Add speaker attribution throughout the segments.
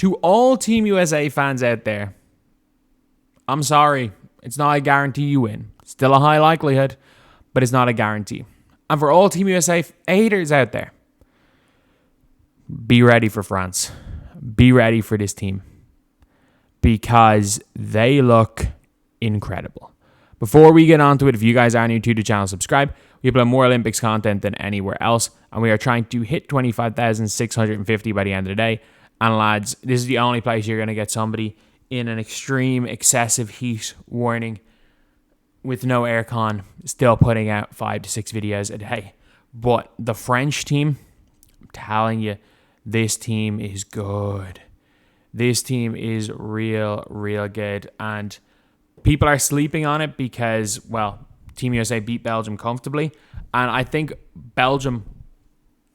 Speaker 1: To all Team USA fans out there, I'm sorry. It's not a guarantee you win. Still a high likelihood, but it's not a guarantee. And for all Team USA haters out there, be ready for France. Be ready for this team. Because they look incredible. Before we get on to it, if you guys are new to the channel, subscribe. We upload more Olympics content than anywhere else. And we are trying to hit 25,650 by the end of the day. And lads, this is the only place you're going to get somebody in an extreme, excessive heat warning with no aircon, still putting out 5 to 6 videos a day. But the French team, I'm telling you, this team is good. This team is real, real good. And people are sleeping on it because, well, Team USA beat Belgium comfortably. And I think Belgium,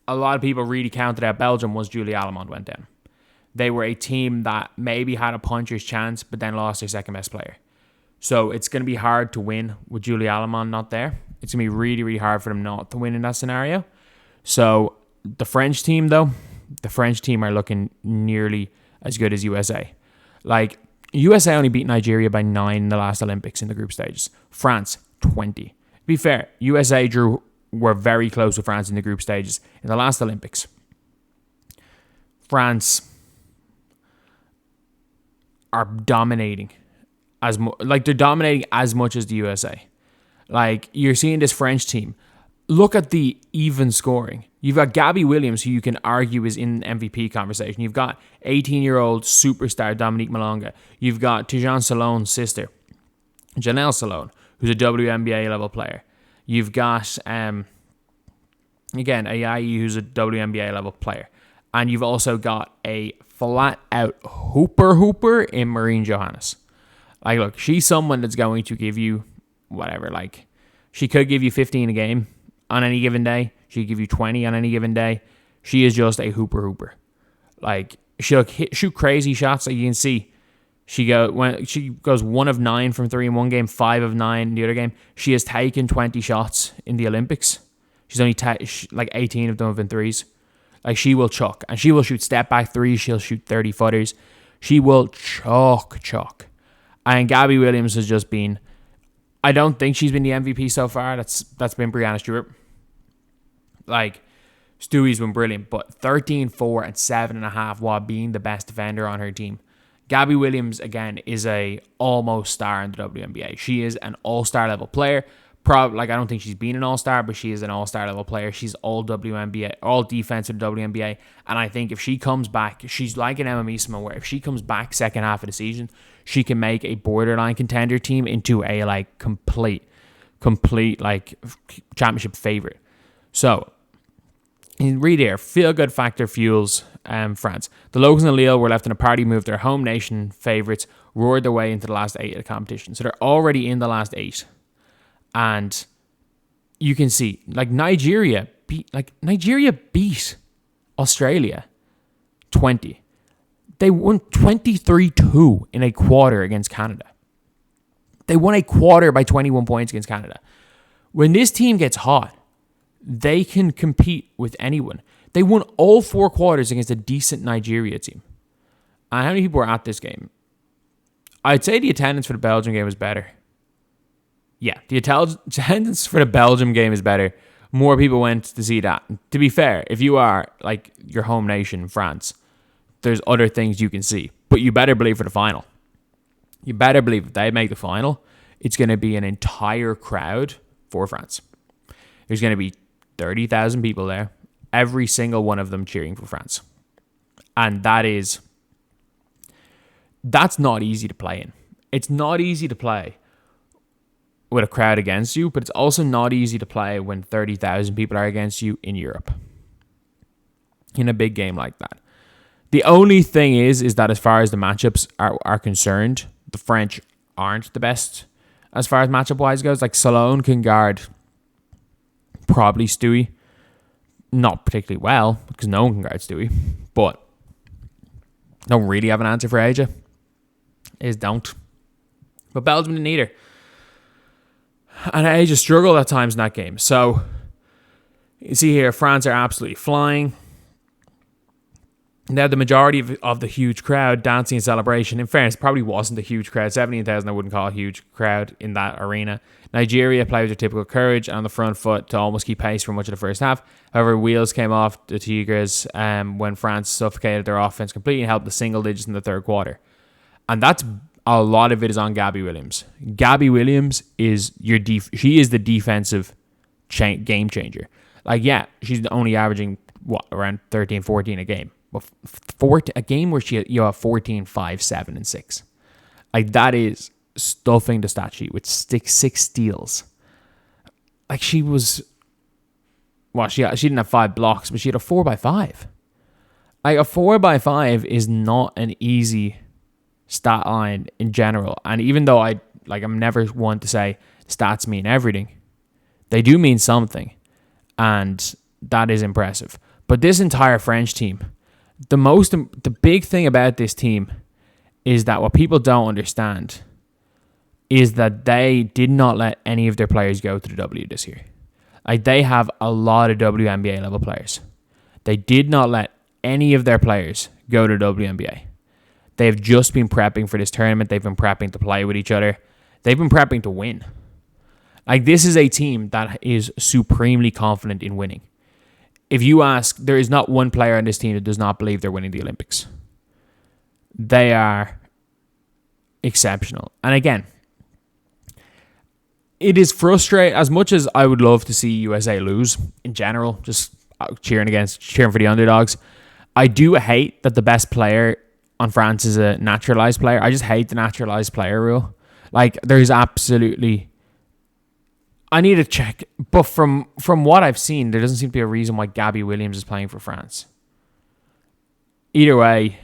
Speaker 1: a lot of people really counted out Belgium once Julie Allemande went down. They were a team that maybe had a puncher's chance, but then lost their second best player. So it's going to be hard to win with Julie Allemande not there. It's going to be really, really hard for them not to win in that scenario. So the French team, though, the French team are looking nearly as good as USA. Like, USA only beat Nigeria by 9 in the last Olympics in the group stages. France, 20. To be fair, USA were very close to France in the group stages in the last Olympics. France are dominating they're dominating as much as the USA. Like, you're seeing this French team. Look at the even scoring. You've got Gabby Williams, who you can argue is in MVP conversation. You've got 18-year-old superstar Dominique Malonga. You've got Tijane Salone's sister, Janelle Salone, who's a WNBA level player. You've got, again, Ayayi, who's a WNBA level player. And you've also got a flat-out hooper in Marine Johannes. Like, look, she's someone that's going to give you whatever. Like, she could give you 15 a game on any given day. She could give you 20 on any given day. She is just a hooper. Like, she'll shoot crazy shots. Like, you can see, she goes 1 of 9 from 3 in one game, 5 of 9 in the other game. She has taken 20 shots in the Olympics. She's only like 18 of them have been threes. Like, she will chuck. And she will shoot step back threes. She'll shoot 30 footers. She will chuck. And Gabby Williams has just been, I don't think she's been the MVP so far. That's been Breanna Steward. Like, Stewie's been brilliant, but 13, 4, and 7.5 while being the best defender on her team. Gabby Williams, again, is a almost star in the WNBA. She is an all-star level player. I don't think she's been an all-star, but she is an all-star level player. She's all WNBA, all defense in the WNBA. And I think if she comes back, she's like an Emma Meesman, where if she comes back second half of the season, she can make a borderline contender team into a like complete like championship favorite. So, read here, feel-good factor fuels France. The Locals and Lille were left in a party move. Their home nation favourites roared their way into the last 8 of the competition. So they're already in the last 8. And you can see, like, Nigeria beat Australia 20. They won 23-2 in a quarter against Canada. They won a quarter by 21 points against Canada. When this team gets hot, they can compete with anyone. They won all 4 quarters against a decent Nigeria team. And how many people were at this game? I'd say the attendance for the Belgium game was better. Yeah, the attendance for the Belgium game is better. More people went to see that. To be fair, if you are like your home nation, France, there's other things you can see. But you better believe for the final. You better believe if they make the final, it's going to be an entire crowd for France. There's going to be 30,000 people there. Every single one of them cheering for France. And that's not easy to play in. It's not easy to play with a crowd against you, but it's also not easy to play when 30,000 people are against you in Europe. In a big game like that. The only thing is that as far as the matchups are concerned, the French aren't the best as far as matchup-wise goes. Like, Salone can guard probably Stewie. Not particularly well, because no one can guard Stewie. But don't really have an answer for Asia. Don't. But Belgium didn't either. And Asia struggled at times in that game. So, you see here, France are absolutely flying. Now, the majority of the huge crowd dancing in celebration, in fairness, probably wasn't a huge crowd. 17,000 I wouldn't call a huge crowd in that arena. Nigeria played with their typical courage and on the front foot to almost keep pace for much of the first half. However, wheels came off the Tigres when France suffocated their offense completely and held the single digits in the third quarter. And that's a lot of it is on Gabby Williams. Gabby Williams is she is the defensive game changer. Like, yeah, she's only averaging around 13, 14 a game. But a game where you have 14, 5, 7, and 6. Like, that is stuffing the stat sheet with 6 steals. Like, she was... Well, she didn't have 5 blocks, but she had a 4x5. Like, a 4x5 is not an easy stat line in general. And even though I'm never one to say stats mean everything, they do mean something. And that is impressive. But this entire French team... The big thing about this team is that what people don't understand is that they did not let any of their players go to the W this year. Like, they have a lot of WNBA level players. They did not let any of their players go to the WNBA. They've just been prepping for this tournament. They've been prepping to play with each other. They've been prepping to win. Like, this is a team that is supremely confident in winning. If you ask, there is not one player on this team that does not believe they're winning the Olympics. They are exceptional. And again, it is frustrating. As much as I would love to see USA lose in general, just cheering for the underdogs, I do hate that the best player on France is a naturalized player. I just hate the naturalized player rule. Like, there's absolutely... I need to check, but from what I've seen, there doesn't seem to be a reason why Gabby Williams is playing for France. Either way,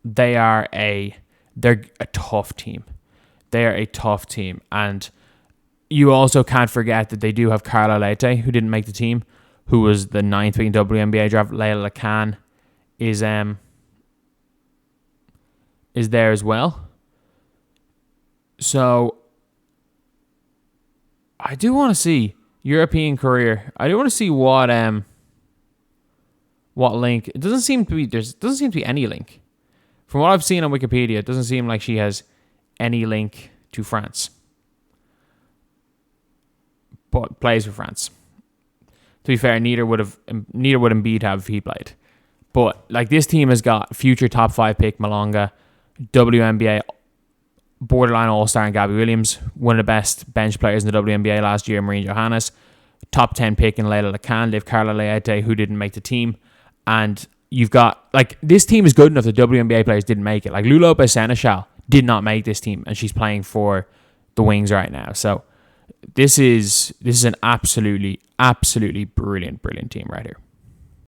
Speaker 1: they're a tough team. They are a tough team, and you also can't forget that they do have Carla Leite, who didn't make the team, who was the 9th pick in WNBA draft. Layla Lacan is there as well. So I do want to see European career. I do want to see what link. It doesn't seem to be any link. From what I've seen on Wikipedia, it doesn't seem like she has any link to France. But plays for France. To be fair, neither would Embiid have if he played. But like, this team has got future top 5 pick Malonga, WNBA borderline all-star in Gabby Williams, one of the best bench players in the WNBA last year, Marine Johannes, top 10 pick in Layla Lacan, they've Carla Leite, who didn't make the team, and you've got, like, this team is good enough that WNBA players didn't make it. Like, Lou Lopez Seneschal did not make this team, and she's playing for the Wings right now. So this is an absolutely brilliant team right here.